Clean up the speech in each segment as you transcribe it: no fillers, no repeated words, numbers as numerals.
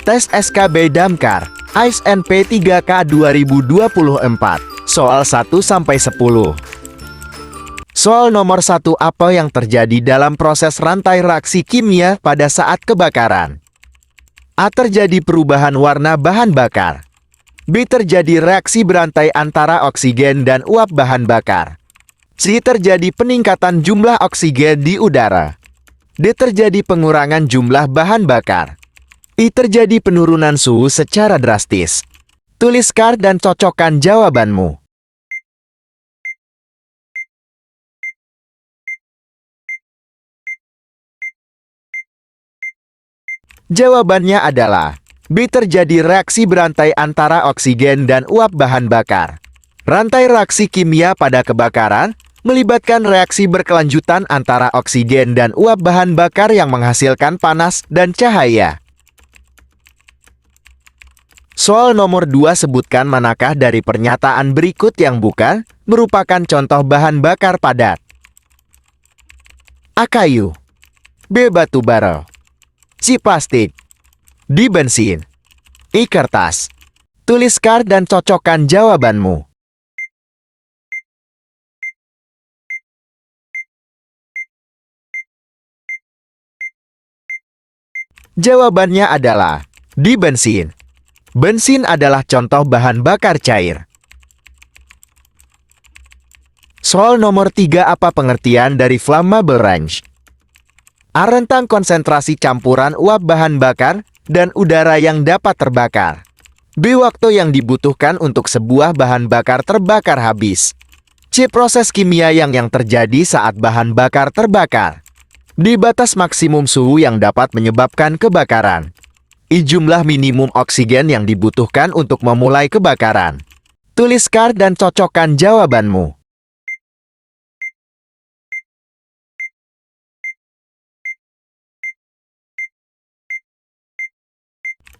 Tes SKB Damkar, ASNP 3K 2024, soal 1-10. Soal nomor 1, apa yang terjadi dalam proses rantai reaksi kimia pada saat kebakaran? A. Terjadi perubahan warna bahan bakar. B. Terjadi reaksi berantai antara oksigen dan uap bahan bakar. C. Terjadi peningkatan jumlah oksigen di udara. D. Terjadi pengurangan jumlah bahan bakar. I. Terjadi penurunan suhu secara drastis. Tuliskan dan cocokkan jawabanmu. Jawabannya adalah B. Terjadi reaksi berantai antara oksigen dan uap bahan bakar. Rantai reaksi kimia pada kebakaran melibatkan reaksi berkelanjutan antara oksigen dan uap bahan bakar yang menghasilkan panas dan cahaya. Soal nomor 2, sebutkan manakah dari pernyataan berikut yang bukan merupakan contoh bahan bakar padat. A. Kayu. B. Batu bara. C. Plastik. D. Bensin. I. Kertas. Tuliskan dan cocokkan jawabanmu. Jawabannya adalah D. Bensin. Bensin adalah contoh bahan bakar cair. Soal nomor 3, apa pengertian dari flammable range? A. Rentang konsentrasi campuran uap bahan bakar dan udara yang dapat terbakar. B. Waktu yang dibutuhkan untuk sebuah bahan bakar terbakar habis. C. Proses kimia yang terjadi saat bahan bakar terbakar. D. Batas maksimum suhu yang dapat menyebabkan kebakaran. I. Jumlah minimum oksigen yang dibutuhkan untuk memulai kebakaran. Tuliskan dan cocokkan jawabanmu.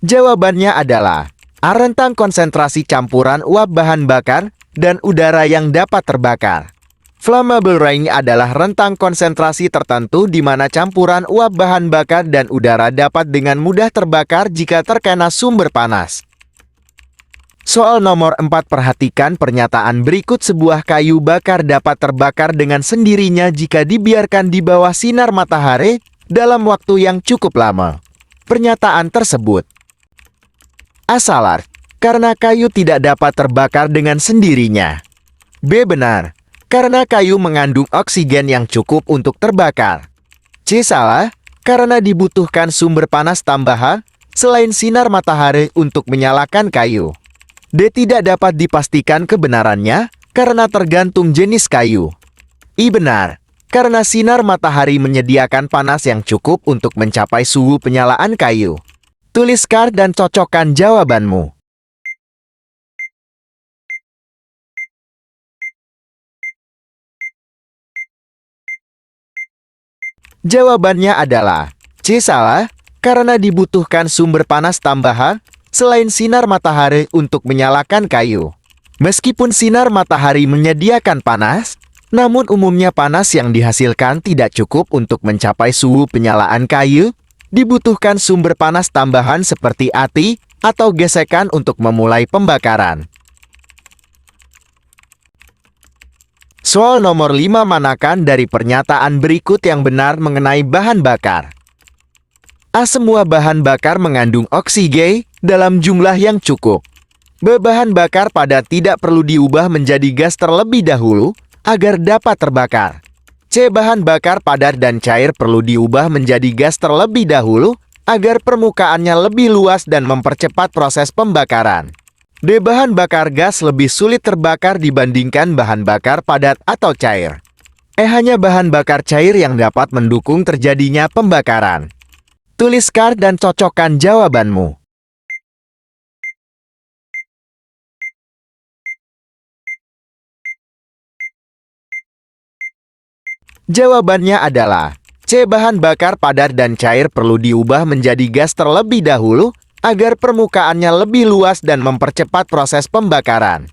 Jawabannya adalah A. Rentang konsentrasi campuran uap bahan bakar dan udara yang dapat terbakar. Flammable range adalah rentang konsentrasi tertentu di mana campuran uap bahan bakar dan udara dapat dengan mudah terbakar jika terkena sumber panas. Soal nomor 4, perhatikan pernyataan berikut. Sebuah kayu bakar dapat terbakar dengan sendirinya jika dibiarkan di bawah sinar matahari dalam waktu yang cukup lama. Pernyataan tersebut A. Salah, karena kayu tidak dapat terbakar dengan sendirinya. B. Benar, karena kayu mengandung oksigen yang cukup untuk terbakar. C. Salah, karena dibutuhkan sumber panas tambahan selain sinar matahari untuk menyalakan kayu. D. Tidak dapat dipastikan kebenarannya karena tergantung jenis kayu. I. Benar, karena sinar matahari menyediakan panas yang cukup untuk mencapai suhu penyalaan kayu. Tuliskan dan cocokkan jawabanmu. Jawabannya adalah C. Salah, karena dibutuhkan sumber panas tambahan selain sinar matahari untuk menyalakan kayu. Meskipun sinar matahari menyediakan panas, namun umumnya panas yang dihasilkan tidak cukup untuk mencapai suhu penyalaan kayu. Dibutuhkan sumber panas tambahan seperti api atau gesekan untuk memulai pembakaran. Soal nomor 5, manakah dari pernyataan berikut yang benar mengenai bahan bakar? A. Semua bahan bakar mengandung oksigen dalam jumlah yang cukup. B. Bahan bakar padat tidak perlu diubah menjadi gas terlebih dahulu agar dapat terbakar. C. Bahan bakar padat dan cair perlu diubah menjadi gas terlebih dahulu agar permukaannya lebih luas dan mempercepat proses pembakaran. D. Bahan bakar gas lebih sulit terbakar dibandingkan bahan bakar padat atau cair. E. Hanya bahan bakar cair yang dapat mendukung terjadinya pembakaran. Tuliskan dan cocokkan jawabanmu. Jawabannya adalah C. Bahan bakar padat dan cair perlu diubah menjadi gas terlebih dahulu agar permukaannya lebih luas dan mempercepat proses pembakaran.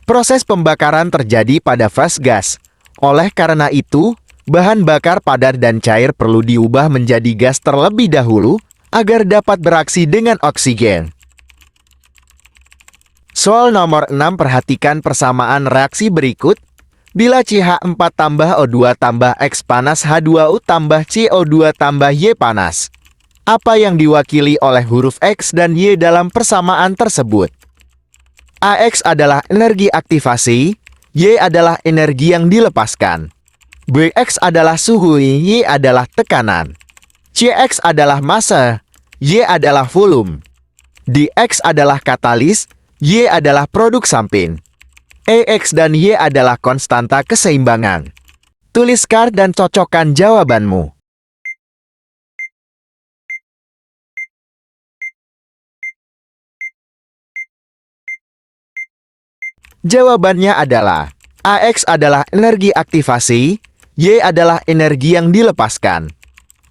Proses pembakaran terjadi pada fase gas. Oleh karena itu, bahan bakar padat dan cair perlu diubah menjadi gas terlebih dahulu agar dapat beraksi dengan oksigen. Soal nomor 6, perhatikan persamaan reaksi berikut. Bila CH4 tambah O2 tambah X panas H2O tambah CO2 tambah Y panas. Apa yang diwakili oleh huruf X dan Y dalam persamaan tersebut? AX adalah energi aktivasi, Y adalah energi yang dilepaskan. BX adalah suhu, Y adalah tekanan. CX adalah massa, Y adalah volume. DX adalah katalis, Y adalah produk samping. EX dan Y adalah konstanta keseimbangan. Tuliskan dan cocokkan jawabanmu. Jawabannya adalah AX adalah energi aktivasi, Y adalah energi yang dilepaskan.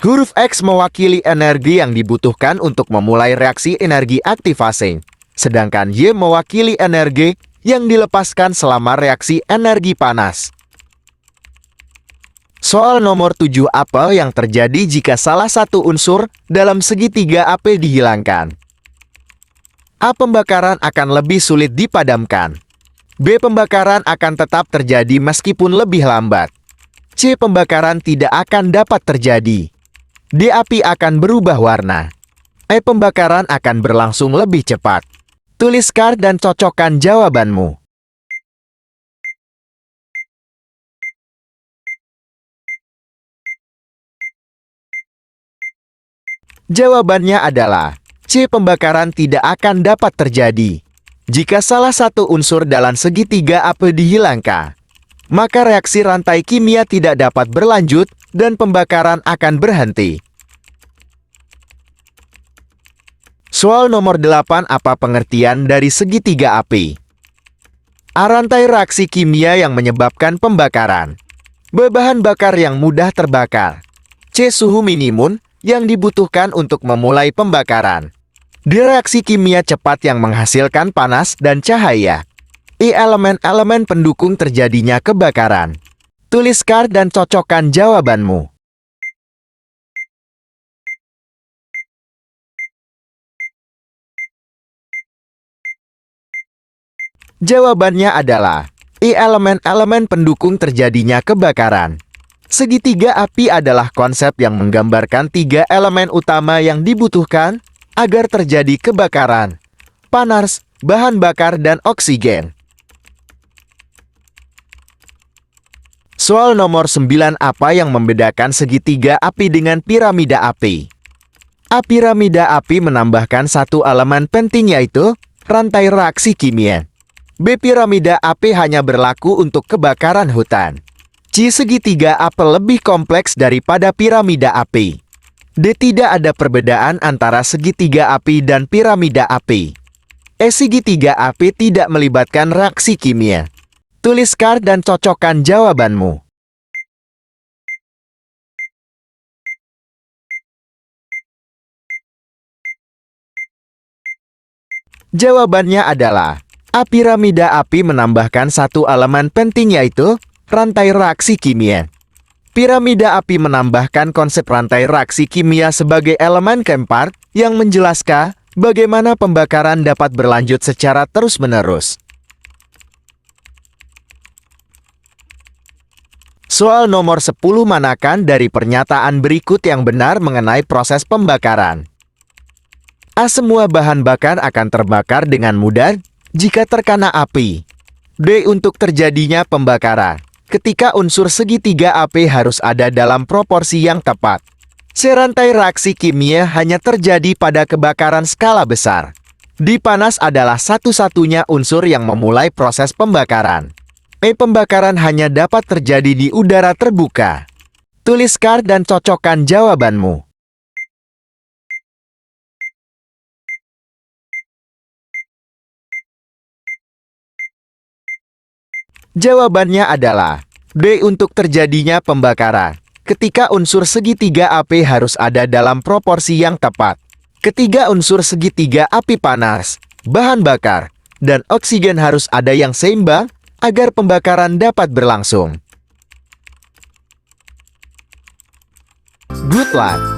Huruf X mewakili energi yang dibutuhkan untuk memulai reaksi energi aktivasi, sedangkan Y mewakili energi yang dilepaskan selama reaksi energi panas. Soal nomor 7, apa yang terjadi jika salah satu unsur dalam segitiga AP dihilangkan? A. Pembakaran akan lebih sulit dipadamkan. B. Pembakaran akan tetap terjadi meskipun lebih lambat. C. Pembakaran tidak akan dapat terjadi. D. Api akan berubah warna. E. Pembakaran akan berlangsung lebih cepat. Tuliskan dan cocokkan jawabanmu. Jawabannya adalah C. Pembakaran tidak akan dapat terjadi. Jika salah satu unsur dalam segitiga AP dihilangkan, maka reaksi rantai kimia tidak dapat berlanjut dan pembakaran akan berhenti. Soal nomor 8, apa pengertian dari segitiga api? A. Rantai reaksi kimia yang menyebabkan pembakaran. B. Bahan bakar yang mudah terbakar. C. Suhu minimum yang dibutuhkan untuk memulai pembakaran. D. Reaksi kimia cepat yang menghasilkan panas dan cahaya. E. Elemen-elemen pendukung terjadinya kebakaran. Tuliskan dan cocokkan jawabanmu. Jawabannya adalah E. Elemen-elemen pendukung terjadinya kebakaran. Segitiga api adalah konsep yang menggambarkan 3 elemen utama yang dibutuhkan agar terjadi kebakaran: panas, bahan bakar, dan oksigen. Soal nomor 9, apa yang membedakan segitiga api dengan piramida api? A. Piramida api menambahkan satu elemen penting, yaitu rantai reaksi kimia. B. Piramida api hanya berlaku untuk kebakaran hutan. C. Segitiga api lebih kompleks daripada piramida api. D. Tidak ada perbedaan antara segitiga api dan piramida api. E. Segitiga api tidak melibatkan reaksi kimia. Tuliskan dan cocokkan jawabanmu. Jawabannya adalah A. Piramida api menambahkan satu elemen penting, yaitu rantai reaksi kimia. Piramida api menambahkan konsep rantai reaksi kimia sebagai elemen keempat yang menjelaskan bagaimana pembakaran dapat berlanjut secara terus-menerus. Soal nomor 10, manakah dari pernyataan berikut yang benar mengenai proses pembakaran? A. Semua bahan bakar akan terbakar dengan mudah jika terkena api. B. Untuk terjadinya pembakaran, ketika unsur segitiga api harus ada dalam proporsi yang tepat. C. Rantai reaksi kimia hanya terjadi pada kebakaran skala besar. D. Panas adalah satu-satunya unsur yang memulai proses pembakaran. E. Pembakaran hanya dapat terjadi di udara terbuka. Tuliskan dan cocokkan jawabanmu. Jawabannya adalah D. Untuk terjadinya pembakaran, ketika unsur segitiga api harus ada dalam proporsi yang tepat. Ketiga unsur segitiga api, panas, bahan bakar, dan oksigen harus ada yang seimbang agar pembakaran dapat berlangsung. Good luck!